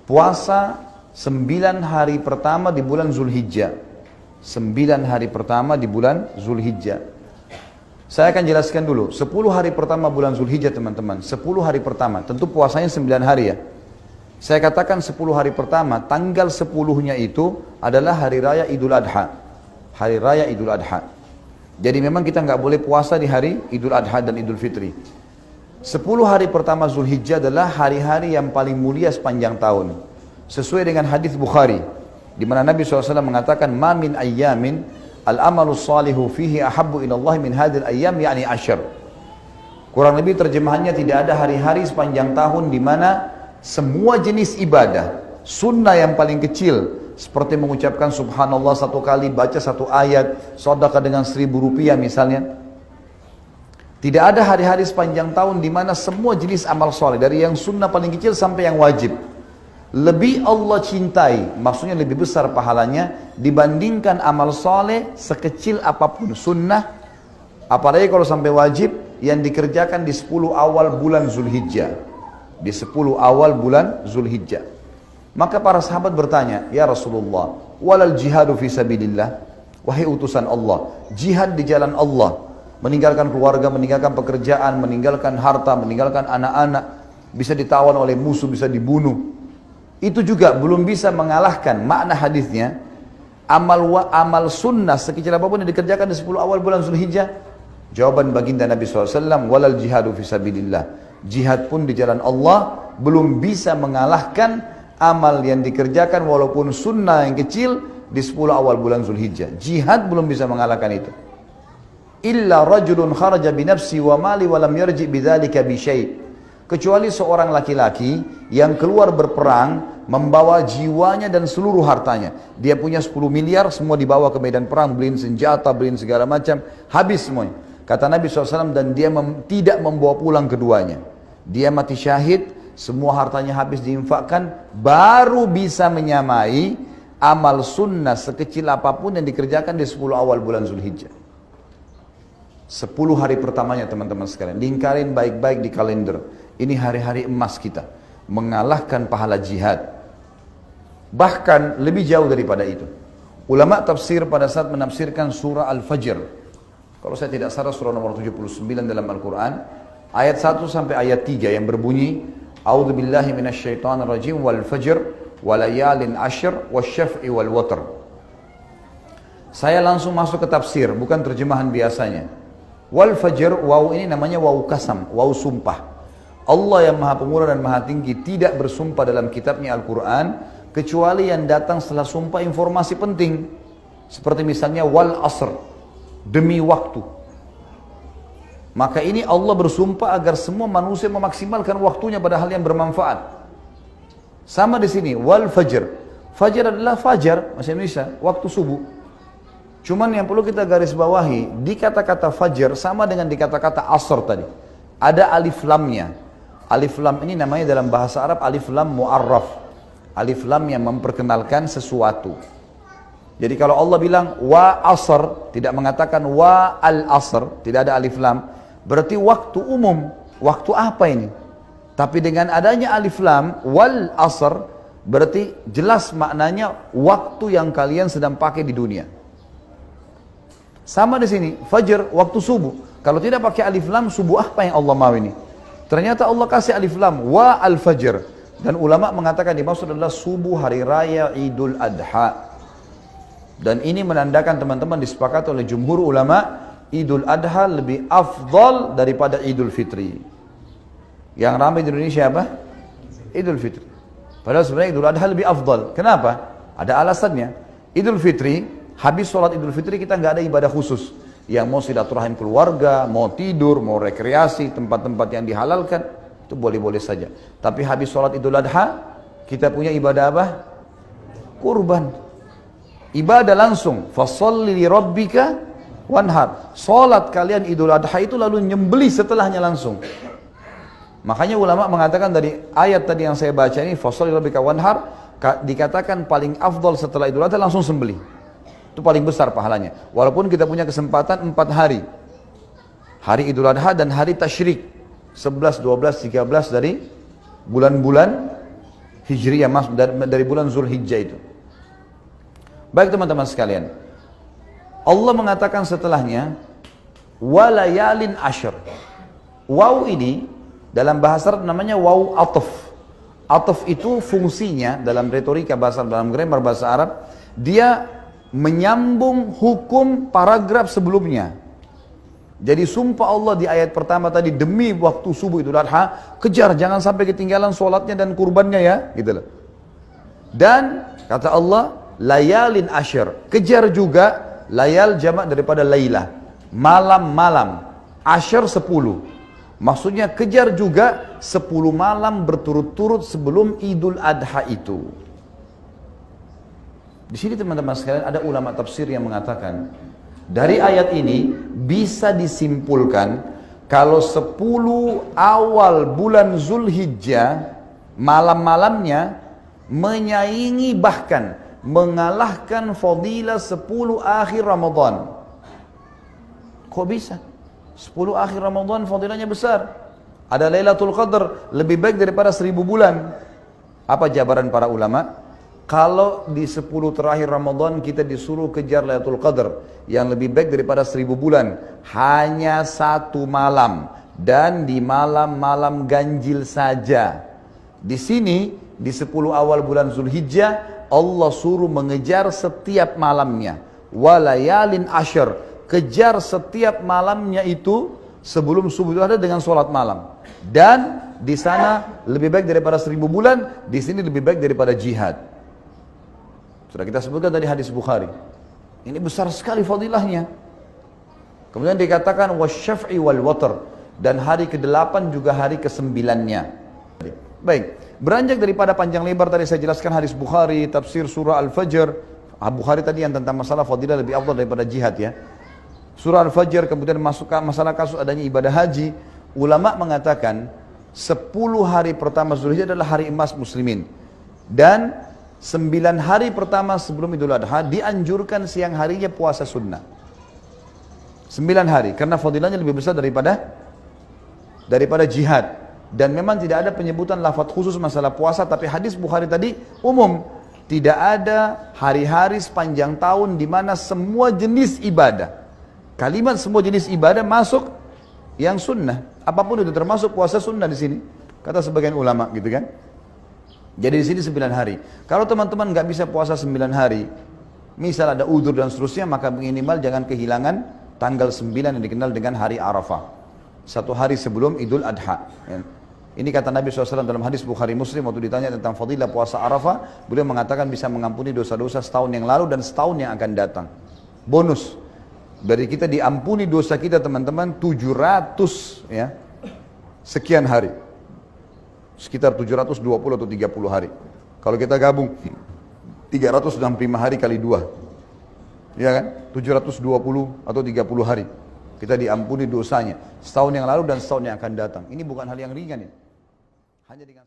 puasa 9 hari pertama di bulan Zulhijjah. 9 hari pertama di bulan Zulhijjah. Saya akan jelaskan dulu, 10 hari pertama bulan Zulhijjah teman-teman, 10 hari pertama, tentu puasanya 9 hari ya. Saya katakan 10 hari pertama, tanggal 10-nya itu adalah hari raya Idul Adha. Hari raya Idul Adha. Jadi memang kita nggak boleh puasa di hari Idul Adha dan Idul Fitri. 10 hari pertama Zulhijjah adalah hari-hari yang paling mulia sepanjang tahun. Sesuai dengan hadis Bukhari, di mana Nabi SAW mengatakan, "Ma min ayyamin al-amalu salihu fihi ahabbu ilallah min hadil ayyam yakni asyar." Kurang lebih terjemahannya, tidak ada hari-hari sepanjang tahun di mana semua jenis ibadah, sunnah yang paling kecil, seperti mengucapkan subhanallah 1 kali, baca 1 ayat, sedekah dengan 1.000 rupiah misalnya. Tidak ada hari-hari sepanjang tahun di mana semua jenis amal soleh, dari yang sunnah paling kecil sampai yang wajib, lebih Allah cintai, maksudnya lebih besar pahalanya dibandingkan amal soleh sekecil apapun sunnah, apalagi kalau sampai wajib yang dikerjakan di 10 awal bulan Zulhijjah. Di 10 awal bulan Zulhijjah. Maka para sahabat bertanya, "Ya Rasulullah, walal jihadu fi sabilillah?" Wahai utusan Allah, jihad di jalan Allah, meninggalkan keluarga, meninggalkan pekerjaan, meninggalkan harta, meninggalkan anak-anak, bisa ditawan oleh musuh, bisa dibunuh. Itu juga belum bisa mengalahkan makna hadisnya. Amal sunnah sekecil apapun yang dikerjakan di 10 awal bulan Zulhijjah. Jawaban baginda Nabi SAW, walal jihadu fisabilillah. Jihad pun di jalan Allah belum bisa mengalahkan amal yang dikerjakan walaupun sunnah yang kecil di 10 awal bulan Zulhijjah. Jihad belum bisa mengalahkan itu. Illa rajulun kharaja binafsi wa mali wa lam yarji bidzalika bi syai'. Kecuali seorang laki-laki yang keluar berperang membawa jiwanya dan seluruh hartanya. Dia punya 10 miliar, semua dibawa ke medan perang, beliin senjata, beliin segala macam, habis semuanya. Kata Nabi SAW, dan dia tidak membawa pulang keduanya. Dia mati syahid, semua hartanya habis diinfakkan, baru bisa menyamai amal sunnah sekecil apapun yang dikerjakan di 10 awal bulan Zulhijjah. 10 hari pertamanya teman-teman sekalian, lingkarin baik-baik di kalender. Ini hari-hari emas kita, mengalahkan pahala jihad. Bahkan lebih jauh daripada itu. Ulama tafsir pada saat menafsirkan surah Al-Fajr, kalau saya tidak salah surah nomor 79 dalam Al-Quran, ayat 1 sampai ayat 3 yang berbunyi, A'udzubillahi minasyaitonirrajim wal fajr walayalin ashr wasyaf'i wal watr. Saya langsung masuk ke tafsir, bukan terjemahan biasanya. Wal fajr, waw ini namanya waw kasam, waw sumpah. Allah yang maha pemurah dan maha tinggi tidak bersumpah dalam kitabnya Al-Quran kecuali yang datang setelah sumpah informasi penting. Seperti misalnya wal asr, demi waktu. Maka ini Allah bersumpah agar semua manusia memaksimalkan waktunya pada hal yang bermanfaat. Sama di sini wal fajr. Fajar adalah fajar, bahasa Indonesia, waktu subuh. Cuman yang perlu kita garis bawahi, di kata-kata fajar sama dengan di kata-kata asr tadi. Ada alif lamnya. Alif lam ini namanya dalam bahasa Arab alif lam mu'arraf. Alif lam yang memperkenalkan sesuatu. Jadi kalau Allah bilang wa asr, tidak mengatakan wa al asr, tidak ada alif lam, berarti waktu umum. Waktu apa ini? Tapi dengan adanya alif lam wal asr, berarti jelas maknanya waktu yang kalian sedang pakai di dunia. Sama di sini, fajr, waktu subuh. Kalau tidak pakai alif lam, subuh apa yang Allah mau ini? Ternyata Allah kasih alif lam, wa al-fajr. Dan ulama mengatakan dimaksud adalah subuh hari raya Idul Adha. Dan ini menandakan teman-teman disepakati oleh jumhur ulama, Idul Adha lebih afdal daripada Idul Fitri. Yang ramai di Indonesia apa? Idul Fitri. Padahal sebenarnya Idul Adha lebih afdal. Kenapa? Ada alasannya. Idul Fitri, habis sholat Idul Fitri kita nggak ada ibadah khusus. Yang mau silaturahim keluarga, mau tidur, mau rekreasi, tempat-tempat yang dihalalkan, itu boleh-boleh saja. Tapi habis sholat Idul Adha, kita punya ibadah apa? Kurban. Ibadah langsung. Fasholli li rabbika wanhar. Sholat kalian Idul Adha itu lalu nyembelih setelahnya langsung. Makanya ulama mengatakan dari ayat tadi yang saya baca ini, fasholli li rabbika wanhar, dikatakan paling afdal setelah Idul Adha langsung sembelih. Itu paling besar pahalanya. Walaupun kita punya kesempatan 4 hari. Hari Idul Adha dan hari Tasyrik. 11, 12, 13 dari bulan-bulan Hijriyah dari bulan Zulhijjah itu. Baik teman-teman sekalian, Allah mengatakan setelahnya walayalin asyr. Waw ini dalam bahasa Arab namanya waw ataf. Ataf itu fungsinya dalam retorika bahasa, dalam grammar bahasa Arab, dia menyambung hukum paragraf sebelumnya. Jadi sumpah Allah di ayat pertama tadi, demi waktu subuh Idul Adha, kejar jangan sampai ketinggalan sholatnya dan kurbannya ya, gitu loh. Dan kata Allah, layalin asyr, kejar juga. Layal jamak daripada laylah, malam-malam. Asyr 10, maksudnya kejar juga 10 malam berturut-turut sebelum Idul Adha itu. Di sini teman-teman sekalian ada ulama tafsir yang mengatakan dari ayat ini bisa disimpulkan kalau 10 awal bulan Zulhijjah malam-malamnya menyaingi bahkan mengalahkan fadilah 10 akhir Ramadan. Kok bisa? 10 akhir Ramadan fadilahnya besar. Ada Lailatul Qadar lebih baik daripada 1000 bulan. Apa jabaran para ulama? Kalau di 10 terakhir Ramadan kita disuruh kejar Lailatul Qadar yang lebih baik daripada 1000 bulan, hanya 1 malam dan di malam-malam ganjil saja. Di sini di 10 awal bulan Zulhijjah Allah suruh mengejar setiap malamnya. Walayalin asyr, kejar setiap malamnya itu sebelum subuh itu ada dengan sholat malam. Dan di sana lebih baik daripada 1000 bulan, di sini lebih baik daripada jihad. Sudah kita sebutkan tadi hadis Bukhari. Ini besar sekali fadilahnya. Kemudian dikatakan wasyaf'i wal watr, dan hari ke-8 juga hari ke-9-nya. Baik, beranjak daripada panjang lebar tadi saya jelaskan hadis Bukhari, tafsir surah Al-Fajr. Bukhari tadi yang tentang masalah fadilah lebih afdal daripada jihad ya. Surah Al-Fajr, kemudian masuk masalah kasus adanya ibadah haji. Ulama mengatakan 10 hari pertama Zulhijjah adalah hari emas muslimin. Dan 9 hari pertama sebelum Idul Adha dianjurkan siang harinya puasa sunnah. 9 hari, karena fadilahnya lebih besar daripada jihad. Dan memang tidak ada penyebutan lafaz khusus masalah puasa, tapi hadis Bukhari tadi umum. Tidak ada hari-hari sepanjang tahun di mana semua jenis ibadah. Kalimat semua jenis ibadah masuk yang sunnah. Apapun itu termasuk puasa sunnah di sini. Kata sebagian ulama gitu kan. Jadi di sini 9 hari. Kalau teman-teman nggak bisa puasa 9 hari, misal ada udzur dan seterusnya, maka minimal jangan kehilangan tanggal 9 yang dikenal dengan hari Arafah. 1 hari sebelum Idul Adha. Ya. Ini kata Nabi SAW dalam hadis Bukhari Muslim waktu ditanya tentang fadilah puasa Arafah, beliau mengatakan bisa mengampuni dosa-dosa setahun yang lalu dan setahun yang akan datang. Bonus dari kita diampuni dosa kita teman-teman 700 ya sekian hari, sekitar 720 atau 30 hari. Kalau kita gabung 365 hari kali 2, ya kan, 720 atau 30 hari kita diampuni dosanya setahun yang lalu dan setahun yang akan datang. Ini bukan hal yang ringan ya. Hanya dengan